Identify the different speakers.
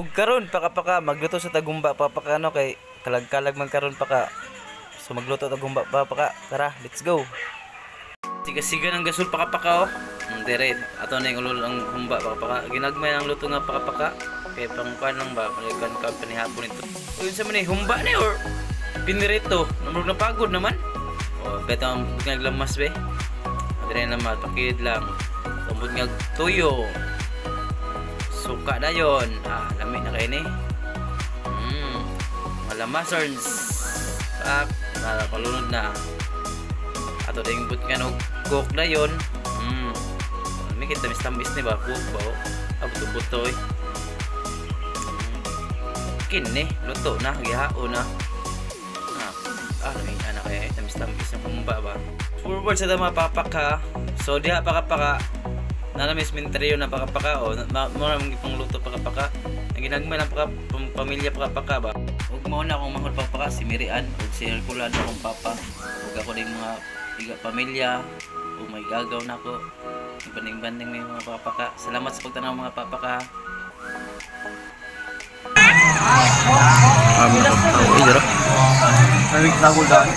Speaker 1: Ug karon paka magluto sa tagumba papaka ano kay kalag-kalag man karon paka. So magluto tagumba papaka. Tara, let's go. Siga-siga ng gasol paka-paka oh. Dire ato na yung ulo ang humba paka-paka. Ginagmay ang luto nga paka-paka. Kay pangkuan lang ba kan company hapon ito. Yun sa man humba ni or pinirito. Namurog na pagod naman. Oh, beto ang naglamas be. Dire na mapakid lang. Tumbod nga tuyo. Suka na yon. Lami na kayo ni. Malamasarns. Palunod na. Ato ding but nga no cook na yon. May kita mis ni ba? Cook ba? Buto-buto eh. Kini, luto na. Gihao na. Lamig anak kaya. Tamis-tamis yung kumba ba? Forward sa dama papaka. So diha paka-paka. Nanamis minteryo na paka-paka o maraming pang luto paka-paka. Ang ginagmay ng pamilya paka-paka ba. Ug mao na akong mahal paka-paka si Mirian ug si Herculan akong papa. Ug ako ding mga pamilya ug may gagaw na ako. Banding-banding may mga paka-paka. Salamat sa pagtanaw mga papa-paka.
Speaker 2: Namig na ko dahil.